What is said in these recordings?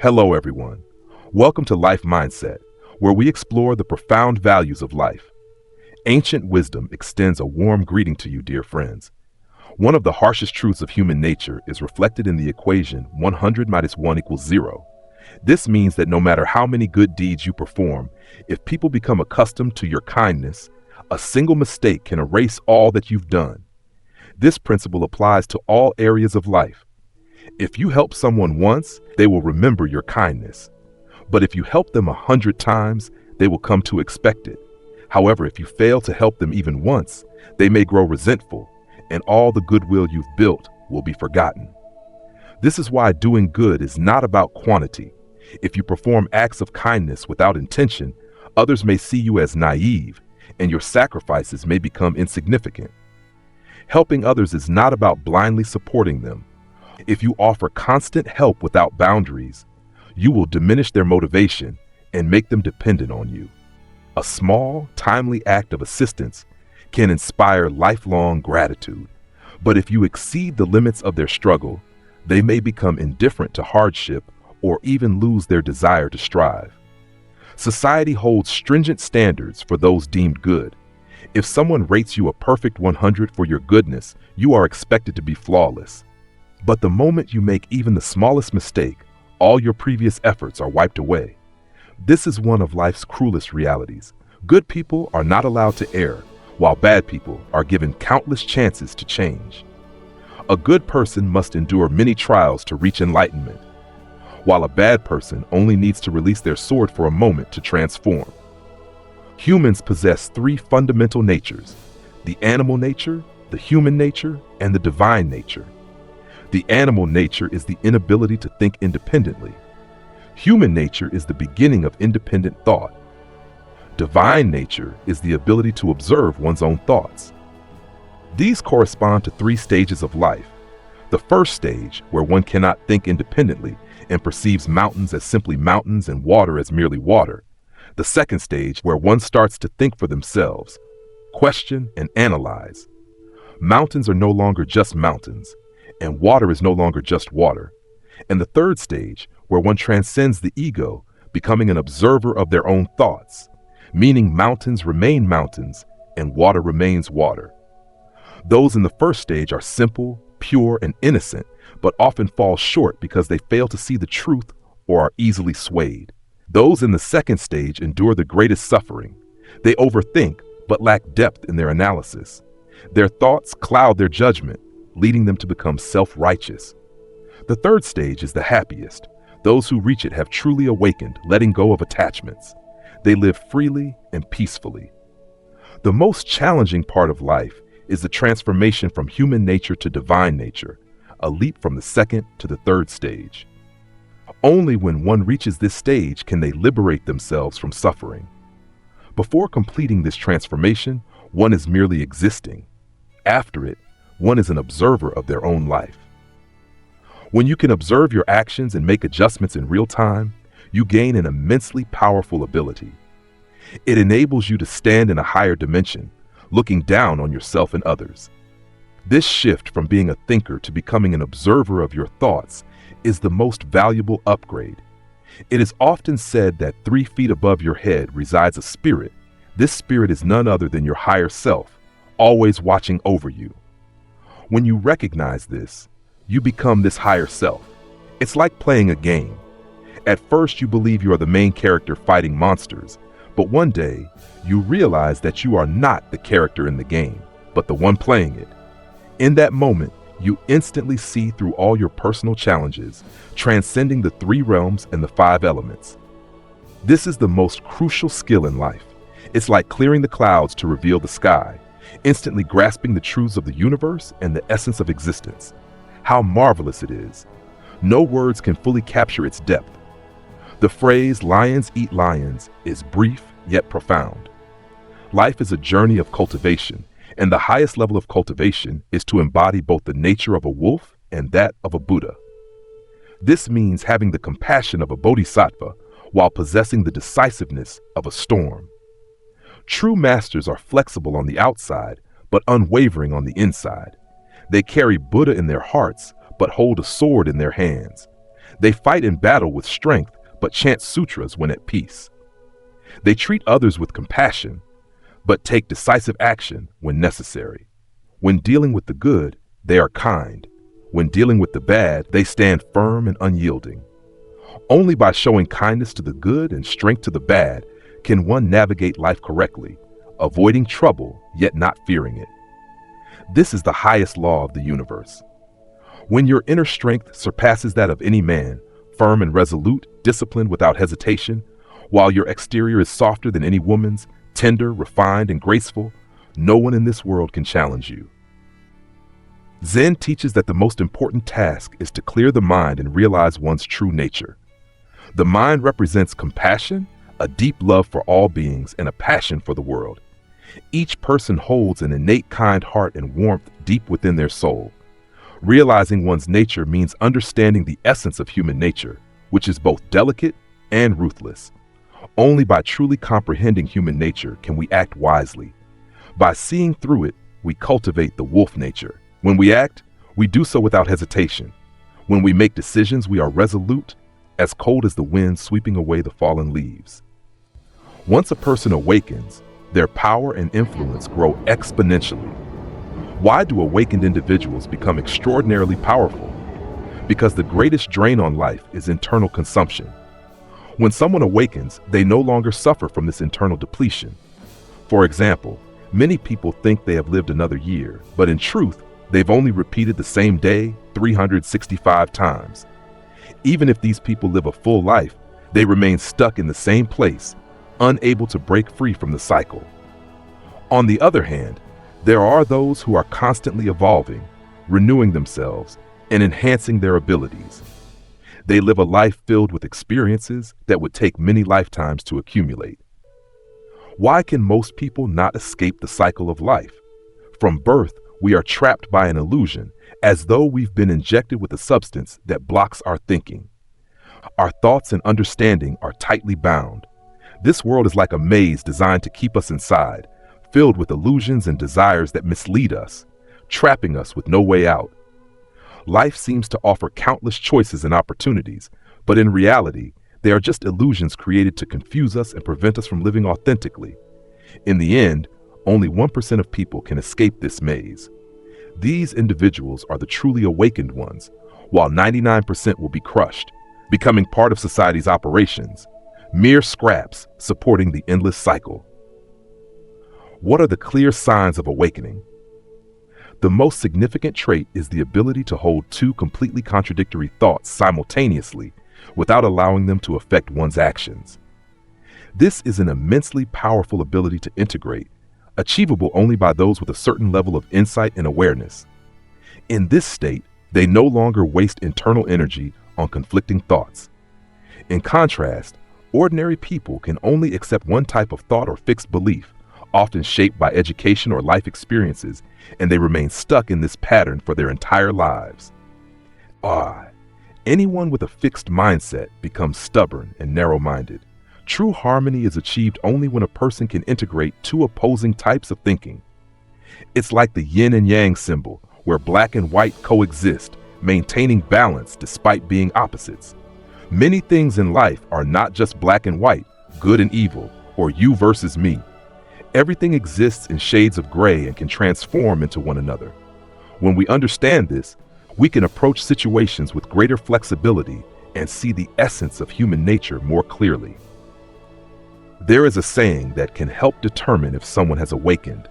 Hello, everyone. Welcome to Life Mindset, where we explore the profound values of life. Ancient wisdom extends a warm greeting to you, dear friends. One of the harshest truths of human nature is reflected in the equation 100 minus 1 equals 0. This means that no matter how many good deeds you perform, if people become accustomed to your kindness, a single mistake can erase all that you've done. This principle applies to all areas of life. If you help someone once, they will remember your kindness. But if you help them 100 times, they will come to expect it. However, if you fail to help them even once, they may grow resentful, and all the goodwill you've built will be forgotten. This is why doing good is not about quantity. If you perform acts of kindness without intention, others may see you as naive, and your sacrifices may become insignificant. Helping others is not about blindly supporting them. If you offer constant help without boundaries, you will diminish their motivation and make them dependent on you. A small, timely act of assistance can inspire lifelong gratitude. But if you exceed the limits of their struggle, they may become indifferent to hardship or even lose their desire to strive. Society holds stringent standards for those deemed good. If someone rates you a perfect 100 for your goodness, you are expected to be flawless. But the moment you make even the smallest mistake, all your previous efforts are wiped away. This is one of life's cruelest realities. Good people are not allowed to err, while bad people are given countless chances to change. A good person must endure many trials to reach enlightenment, while a bad person only needs to release their sword for a moment to transform. Humans possess three fundamental natures: the animal nature, the human nature, and the divine nature. The animal nature is the inability to think independently. Human nature is the beginning of independent thought. Divine nature is the ability to observe one's own thoughts. These correspond to three stages of life. The first stage, where one cannot think independently and perceives mountains as simply mountains and water as merely water. The second stage, where one starts to think for themselves, question and analyze. Mountains are no longer just mountains, and water is no longer just water. And the third stage, where one transcends the ego, becoming an observer of their own thoughts, meaning mountains remain mountains and water remains water. Those in the first stage are simple, pure, and innocent, but often fall short because they fail to see the truth or are easily swayed. Those in the second stage endure the greatest suffering. They overthink, but lack depth in their analysis. Their thoughts cloud their judgment, leading them to become self-righteous. The third stage is the happiest. Those who reach it have truly awakened, letting go of attachments. They live freely and peacefully. The most challenging part of life is the transformation from human nature to divine nature, a leap from the second to the third stage. Only when one reaches this stage can they liberate themselves from suffering. Before completing this transformation, one is merely existing. After it, one is an observer of their own life. When you can observe your actions and make adjustments in real time, you gain an immensely powerful ability. It enables you to stand in a higher dimension, looking down on yourself and others. This shift from being a thinker to becoming an observer of your thoughts is the most valuable upgrade. It is often said that 3 feet above your head resides a spirit. This spirit is none other than your higher self, always watching over you. When you recognize this, you become this higher self. It's like playing a game. At first, you believe you are the main character fighting monsters, but one day, you realize that you are not the character in the game, but the one playing it. In that moment, you instantly see through all your personal challenges, transcending the 3 realms and the 5 elements. This is the most crucial skill in life. It's like clearing the clouds to reveal the sky, instantly grasping the truths of the universe and the essence of existence. How marvelous it is. No words can fully capture its depth. The phrase "lions eat lions" is brief yet profound. Life is a journey of cultivation, and the highest level of cultivation is to embody both the nature of a wolf and that of a Buddha. This means having the compassion of a bodhisattva while possessing the decisiveness of a storm. True masters are flexible on the outside, but unwavering on the inside. They carry Buddha in their hearts, but hold a sword in their hands. They fight in battle with strength, but chant sutras when at peace. They treat others with compassion, but take decisive action when necessary. When dealing with the good, they are kind. When dealing with the bad, they stand firm and unyielding. Only by showing kindness to the good and strength to the bad can one navigate life correctly, avoiding trouble yet not fearing it. This is the highest law of the universe. When your inner strength surpasses that of any man, firm and resolute, disciplined without hesitation, while your exterior is softer than any woman's, tender, refined, and graceful, no one in this world can challenge you. Zen teaches that the most important task is to clear the mind and realize one's true nature. The mind represents compassion, a deep love for all beings, and a passion for the world. Each person holds an innate kind heart and warmth deep within their soul. Realizing one's nature means understanding the essence of human nature, which is both delicate and ruthless. Only by truly comprehending human nature can we act wisely. By seeing through it, we cultivate the wolf nature. When we act, we do so without hesitation. When we make decisions, we are resolute, as cold as the wind sweeping away the fallen leaves. Once a person awakens, their power and influence grow exponentially. Why do awakened individuals become extraordinarily powerful? Because the greatest drain on life is internal consumption. When someone awakens, they no longer suffer from this internal depletion. For example, many people think they have lived another year, but in truth, they've only repeated the same day 365 times. Even if these people live a full life, they remain stuck in the same place, unable to break free from the cycle. On the other hand, there are those who are constantly evolving, renewing themselves, and enhancing their abilities. They live a life filled with experiences that would take many lifetimes to accumulate. Why can most people not escape the cycle of life? From birth, we are trapped by an illusion, as though we've been injected with a substance that blocks our thinking. Our thoughts and understanding are tightly bound. This world is like a maze designed to keep us inside, filled with illusions and desires that mislead us, trapping us with no way out. Life seems to offer countless choices and opportunities, but in reality, they are just illusions created to confuse us and prevent us from living authentically. In the end, only 1% of people can escape this maze. These individuals are the truly awakened ones, while 99% will be crushed, becoming part of society's operations, mere scraps supporting the endless cycle. What are the clear signs of awakening? The most significant trait is the ability to hold two completely contradictory thoughts simultaneously without allowing them to affect one's actions. This is an immensely powerful ability to integrate, achievable only by those with a certain level of insight and awareness. In this state, they no longer waste internal energy on conflicting thoughts. In contrast, ordinary people can only accept one type of thought or fixed belief, often shaped by education or life experiences, and they remain stuck in this pattern for their entire lives. Anyone with a fixed mindset becomes stubborn and narrow-minded. True harmony is achieved only when a person can integrate two opposing types of thinking. It's like the yin and yang symbol, where black and white coexist, maintaining balance despite being opposites. Many things in life are not just black and white, good and evil, or you versus me. Everything exists in shades of gray and can transform into one another. When we understand this, we can approach situations with greater flexibility and see the essence of human nature more clearly. There is a saying that can help determine if someone has awakened.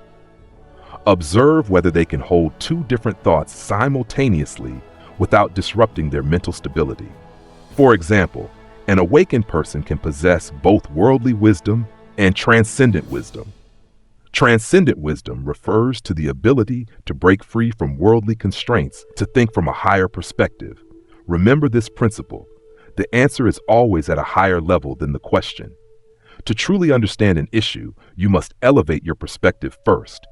Observe whether they can hold two different thoughts simultaneously without disrupting their mental stability. For example, an awakened person can possess both worldly wisdom and transcendent wisdom. Transcendent wisdom refers to the ability to break free from worldly constraints to think from a higher perspective. Remember this principle: the answer is always at a higher level than the question. To truly understand an issue, you must elevate your perspective first.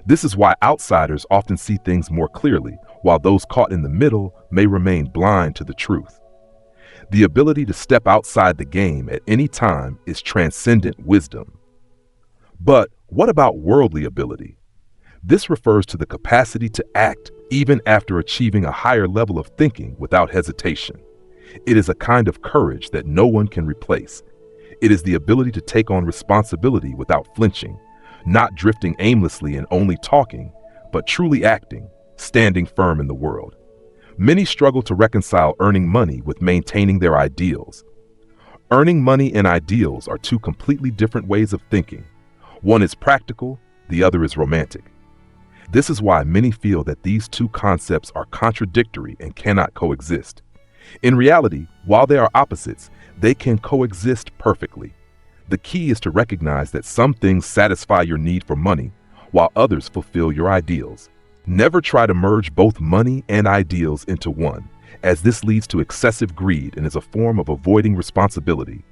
This is why outsiders often see things more clearly, while those caught in the middle may remain blind to the truth. The ability to step outside the game at any time is transcendent wisdom. But what about worldly ability? This refers to the capacity to act even after achieving a higher level of thinking without hesitation. It is a kind of courage that no one can replace. It is the ability to take on responsibility without flinching, not drifting aimlessly and only talking, but truly acting, standing firm in the world. Many struggle to reconcile earning money with maintaining their ideals. Earning money and ideals are two completely different ways of thinking. One is practical, the other is romantic. This is why many feel that these two concepts are contradictory and cannot coexist. In reality, while they are opposites, they can coexist perfectly. The key is to recognize that some things satisfy your need for money, while others fulfill your ideals. Never try to merge both money and ideals into one, as this leads to excessive greed and is a form of avoiding responsibility.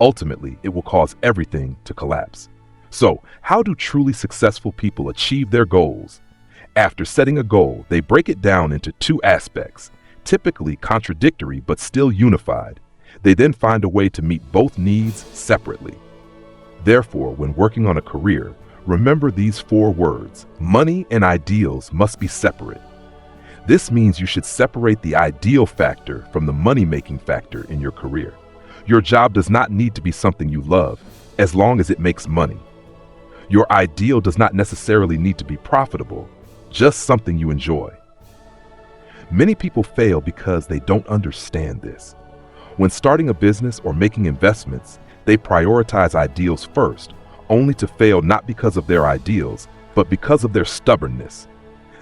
Ultimately, it will cause everything to collapse. So, how do truly successful people achieve their goals? After setting a goal, they break it down into two aspects, typically contradictory but still unified. They then find a way to meet both needs separately. Therefore, when working on a career, remember these 4 words: money and ideals must be separate. This means you should separate the ideal factor from the money-making factor in your career. Your job does not need to be something you love, as long as it makes money. Your ideal does not necessarily need to be profitable, just something you enjoy. Many people fail because they don't understand this. When starting a business or making investments, they prioritize ideals first, only to fail not because of their ideals, but because of their stubbornness.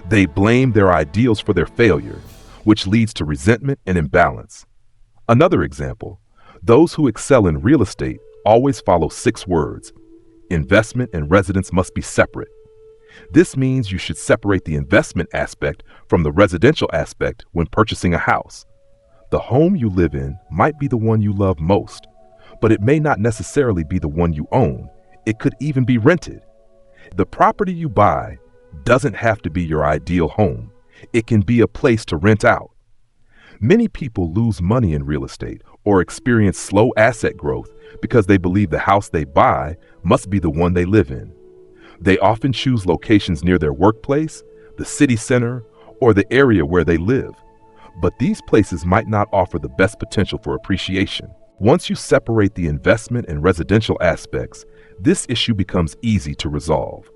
They blame their ideals for their failure, which leads to resentment and imbalance. Another example, those who excel in real estate always follow 6 words: investment and residence must be separate. This means you should separate the investment aspect from the residential aspect when purchasing a house. The home you live in might be the one you love most, but it may not necessarily be the one you own. It could even be rented. The property you buy doesn't have to be your ideal home. It can be a place to rent out. Many people lose money in real estate or experience slow asset growth because they believe the house they buy must be the one they live in. They often choose locations near their workplace, the city center, or the area where they live. But these places might not offer the best potential for appreciation. Once you separate the investment and residential aspects, this issue becomes easy to resolve.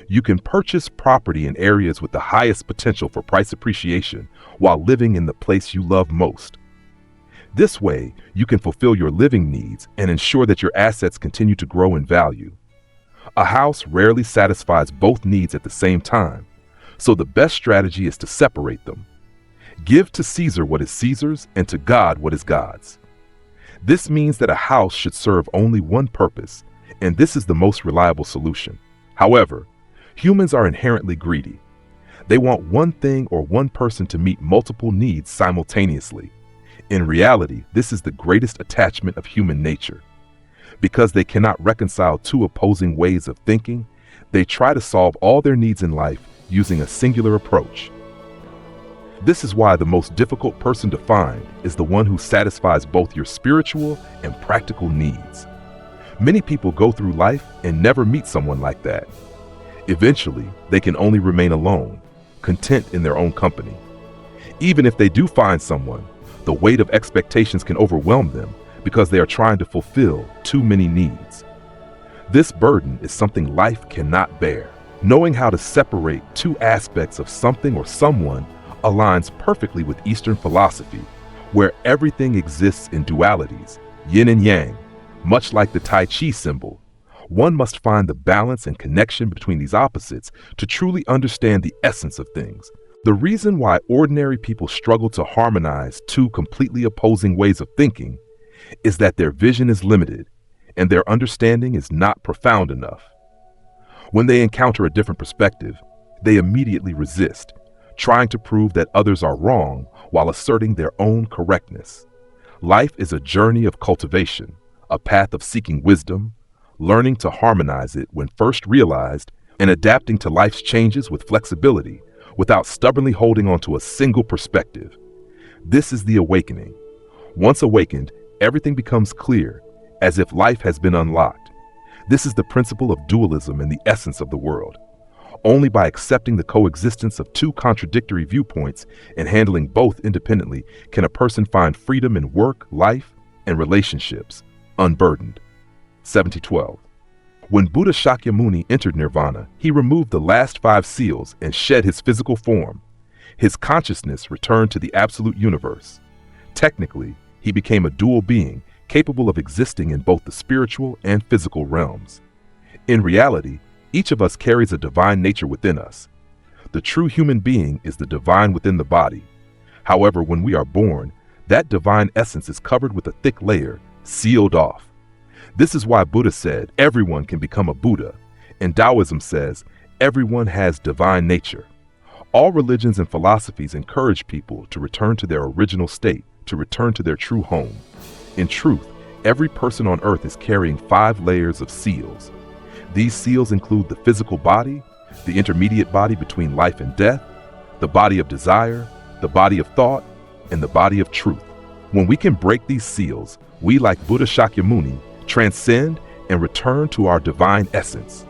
You can purchase property in areas with the highest potential for price appreciation while living in the place you love most. This way, you can fulfill your living needs and ensure that your assets continue to grow in value. A house rarely satisfies both needs at the same time, so the best strategy is to separate them. Give to Caesar what is Caesar's and to God what is God's. This means that a house should serve only one purpose, and this is the most reliable solution. However, humans are inherently greedy. They want one thing or one person to meet multiple needs simultaneously. In reality, this is the greatest attachment of human nature. Because they cannot reconcile two opposing ways of thinking, they try to solve all their needs in life using a singular approach. This is why the most difficult person to find is the one who satisfies both your spiritual and practical needs. Many people go through life and never meet someone like that. Eventually, they can only remain alone, content in their own company. Even if they do find someone, the weight of expectations can overwhelm them because they are trying to fulfill too many needs. This burden is something life cannot bear. Knowing how to separate two aspects of something or someone aligns perfectly with Eastern philosophy, where everything exists in dualities, yin and yang, much like the Tai Chi symbol. One must find the balance and connection between these opposites to truly understand the essence of things. The reason why ordinary people struggle to harmonize two completely opposing ways of thinking is that their vision is limited and their understanding is not profound enough. When they encounter a different perspective, they immediately resist, trying to prove that others are wrong while asserting their own correctness. Life is a journey of cultivation, a path of seeking wisdom, learning to harmonize it when first realized, and adapting to life's changes with flexibility without stubbornly holding on to a single perspective. This is the awakening. Once awakened, everything becomes clear, as if life has been unlocked. This is the principle of dualism and the essence of the world. Only by accepting the coexistence of two contradictory viewpoints and handling both independently can a person find freedom in work, life, and relationships, unburdened. 7012. When Buddha Shakyamuni entered nirvana, he removed the last 5 seals and shed his physical form. His consciousness returned to the absolute universe. Technically, he became a dual being, capable of existing in both the spiritual and physical realms. In reality, each of us carries a divine nature within us. The true human being is the divine within the body. However, when we are born, that divine essence is covered with a thick layer, sealed off. This is why Buddha said everyone can become a Buddha, and Taoism says everyone has divine nature. All religions and philosophies encourage people to return to their original state, to return to their true home. In truth, every person on earth is carrying 5 layers of seals. These seals include the physical body, the intermediate body between life and death, the body of desire, the body of thought, and the body of truth. When we can break these seals, we, like Buddha Shakyamuni, transcend and return to our divine essence.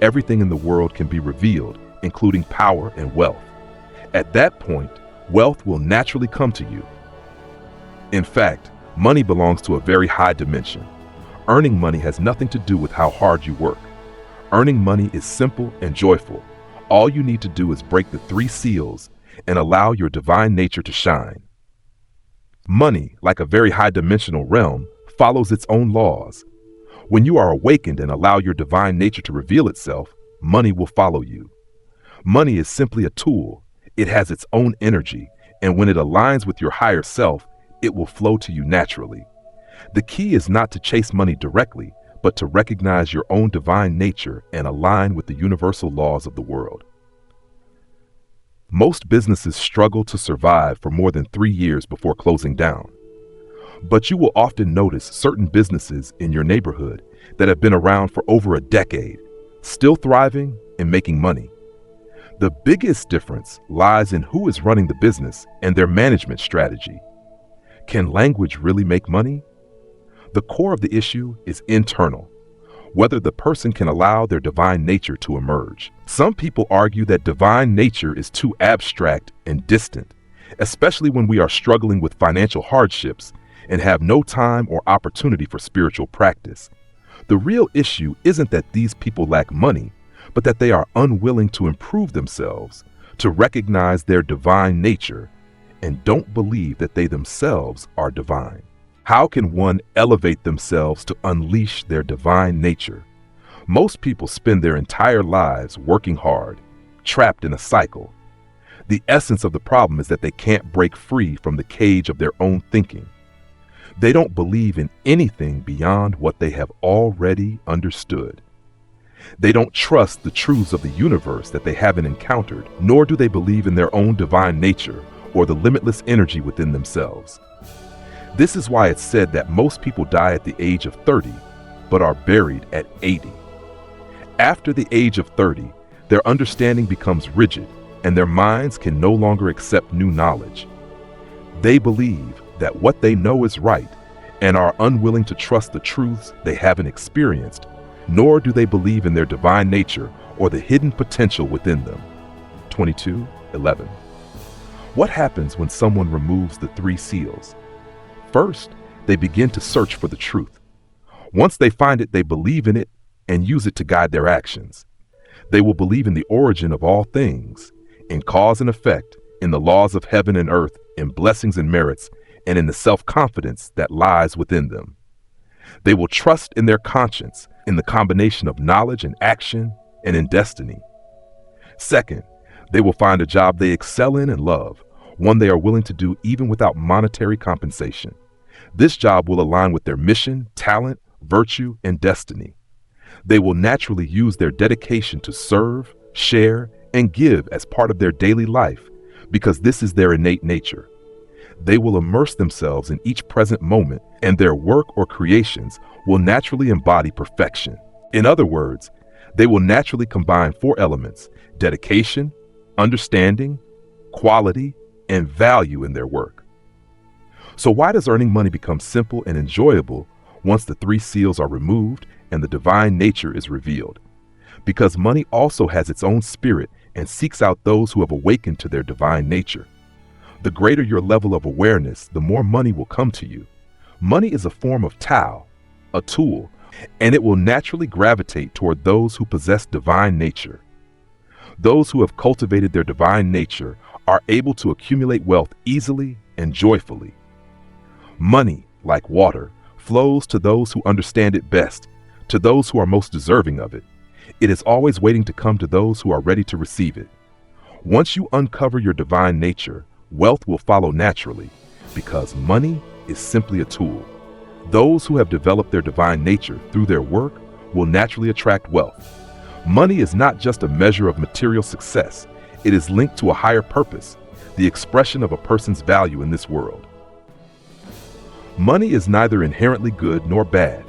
Everything in the world can be revealed, including power and wealth. At that point, wealth will naturally come to you. In fact, money belongs to a very high dimension. Earning money has nothing to do with how hard you work. Earning money is simple and joyful. All you need to do is break the 3 seals and allow your divine nature to shine. Money, like a very high-dimensional realm, follows its own laws. When you are awakened and allow your divine nature to reveal itself, money will follow you. Money is simply a tool. It has its own energy, and when it aligns with your higher self, it will flow to you naturally. The key is not to chase money directly, but to recognize your own divine nature and align with the universal laws of the world. Most businesses struggle to survive for more than 3 years before closing down. But you will often notice certain businesses in your neighborhood that have been around for over a decade, still thriving and making money. The biggest difference lies in who is running the business and their management strategy. Can language really make money? The core of the issue is internal, whether the person can allow their divine nature to emerge. Some people argue that divine nature is too abstract and distant, especially when we are struggling with financial hardships and have no time or opportunity for spiritual practice. The real issue isn't that these people lack money, but that they are unwilling to improve themselves, to recognize their divine nature, and don't believe that they themselves are divine. How can one elevate themselves to unleash their divine nature? Most people spend their entire lives working hard, trapped in a cycle. The essence of the problem is that they can't break free from the cage of their own thinking. They don't believe in anything beyond what they have already understood. They don't trust the truths of the universe that they haven't encountered, nor do they believe in their own divine nature or the limitless energy within themselves. This is why it's said that most people die at the age of 30, but are buried at 80. After the age of 30, their understanding becomes rigid, and their minds can no longer accept new knowledge. They believe that what they know is right, and are unwilling to trust the truths they haven't experienced, nor do they believe in their divine nature or the hidden potential within them. 22:11. What happens when someone removes the 3 seals? First, they begin to search for the truth. Once they find it, they believe in it and use it to guide their actions. They will believe in the origin of all things, in cause and effect, in the laws of heaven and earth, in blessings and merits, and in the self-confidence that lies within them. They will trust in their conscience, in the combination of knowledge and action, and in destiny. Second, they will find a job they excel in and love, one they are willing to do even without monetary compensation. This job will align with their mission, talent, virtue, and destiny. They will naturally use their dedication to serve, share, and give as part of their daily life, because this is their innate nature. They will immerse themselves in each present moment, and their work or creations will naturally embody perfection. In other words, they will naturally combine 4 elements: dedication, understanding, quality, and value in their work. So why does earning money become simple and enjoyable once the 3 seals are removed and the divine nature is revealed? because money also has its own spirit and seeks out those who have awakened to their divine nature. The greater your level of awareness, the more money will come to you. Money is a form of Tao, a tool, and it will naturally gravitate toward those who possess divine nature. Those who have cultivated their divine nature are able to accumulate wealth easily and joyfully. Money, like water, flows to those who understand it best, to those who are most deserving of it. It is always waiting to come to those who are ready to receive it. Once you uncover your divine nature, wealth will follow naturally, because money is simply a tool. Those who have developed their divine nature through their work will naturally attract wealth. Money is not just a measure of material success. It is linked to a higher purpose, the expression of a person's value in this world. Money is neither inherently good nor bad.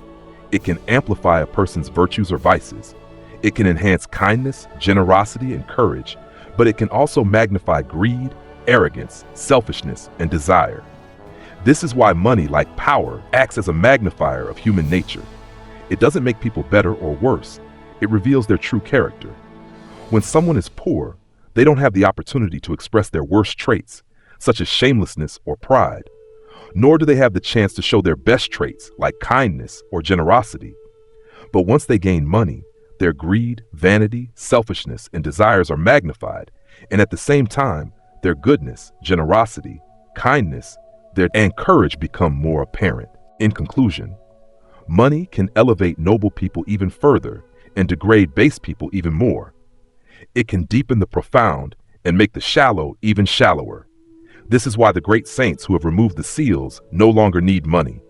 It can amplify a person's virtues or vices. It can enhance kindness, generosity, and courage, but it can also magnify greed, arrogance, selfishness, and desire. This is why money, like power, acts as a magnifier of human nature. It doesn't make people better or worse. It reveals their true character. When someone is poor, they don't have the opportunity to express their worst traits, such as shamelessness or pride, nor do they have the chance to show their best traits, like kindness or generosity. But once they gain money, their greed, vanity, selfishness, and desires are magnified, and at the same time, their goodness, generosity, kindness, and courage become more apparent. In conclusion, money can elevate noble people even further and degrade base people even more. It can deepen the profound and make the shallow even shallower. This is why the great saints who have removed the seals no longer need money.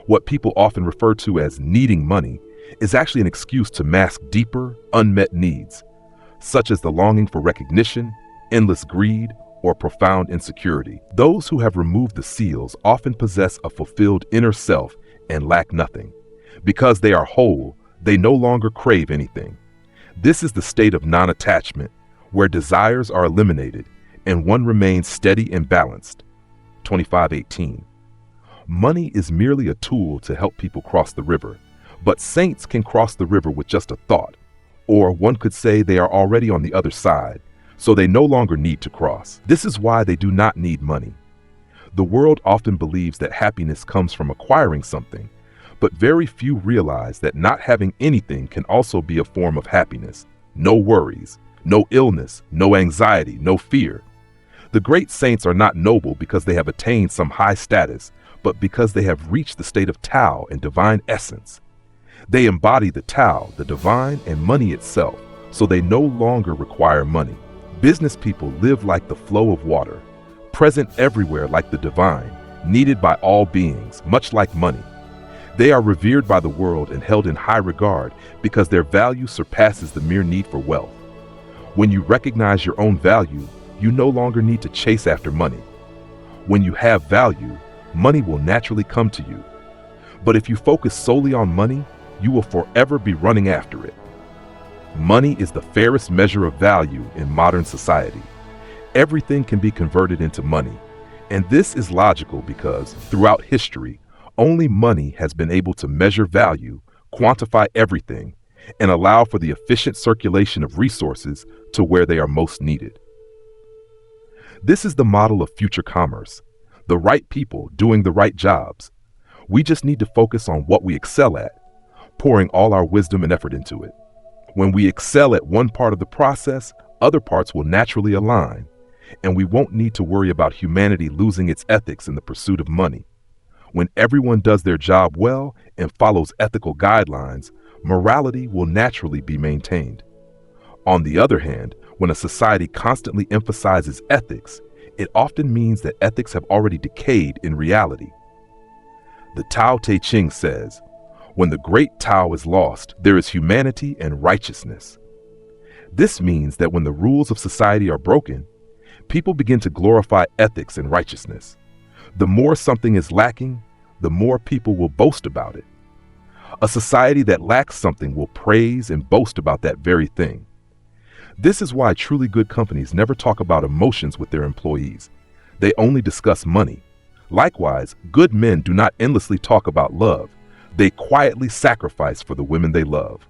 What people often refer to as needing money is actually an excuse to mask deeper, unmet needs, such as the longing for recognition, endless greed, or profound insecurity. Those who have removed the seals often possess a fulfilled inner self and lack nothing. Because they are whole, they no longer crave anything. This is the state of non-attachment, where desires are eliminated and one remains steady and balanced. 25:18. Money is merely a tool to help people cross the river, but saints can cross the river with just a thought, or one could say they are already on the other side, so they no longer need to cross. This is why they do not need money. The world often believes that happiness comes from acquiring something, but very few realize that not having anything can also be a form of happiness. No worries, no illness, no anxiety, no fear. The great saints are not noble because they have attained some high status, but because they have reached the state of Tao and divine essence. They embody the Tao, the divine, and money itself, so they no longer require money. Business people live like the flow of water, present everywhere like the divine, needed by all beings, much like money. They are revered by the world and held in high regard because their value surpasses the mere need for wealth. When you recognize your own value, you no longer need to chase after money. When you have value, money will naturally come to you. But if you focus solely on money, you will forever be running after it. Money is the fairest measure of value in modern society. Everything can be converted into money, and this is logical because throughout history, only money has been able to measure value, quantify everything, and allow for the efficient circulation of resources to where they are most needed. This is the model of future commerce, the right people doing the right jobs. We just need to focus on what we excel at, pouring all our wisdom and effort into it. When we excel at one part of the process, other parts will naturally align, and we won't need to worry about humanity losing its ethics in the pursuit of money. When everyone does their job well and follows ethical guidelines, morality will naturally be maintained. On the other hand, when a society constantly emphasizes ethics, it often means that ethics have already decayed in reality. The Tao Te Ching says, "When the great Tao is lost, there is humanity and righteousness." This means that when the rules of society are broken, people begin to glorify ethics and righteousness. The more something is lacking, the more people will boast about it. A society that lacks something will praise and boast about that very thing. This is why truly good companies never talk about emotions with their employees. They only discuss money. Likewise, good men do not endlessly talk about love. They quietly sacrifice for the women they love.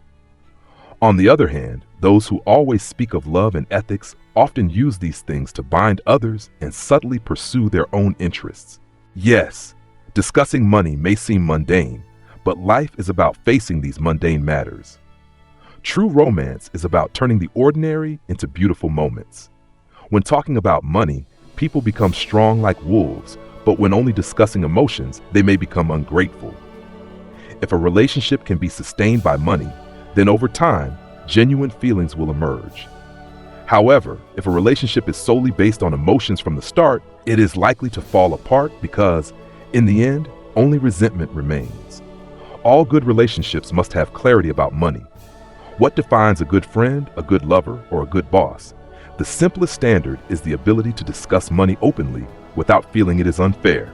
On the other hand, those who always speak of love and ethics often use these things to bind others and subtly pursue their own interests. Yes, discussing money may seem mundane, but life is about facing these mundane matters. True romance is about turning the ordinary into beautiful moments. When talking about money, people become strong like wolves, but when only discussing emotions, they may become ungrateful. If a relationship can be sustained by money, then over time, genuine feelings will emerge. However, if a relationship is solely based on emotions from the start, it is likely to fall apart because, in the end, only resentment remains. All good relationships must have clarity about money. What defines a good friend, a good lover, or a good boss? The simplest standard is the ability to discuss money openly without feeling it is unfair.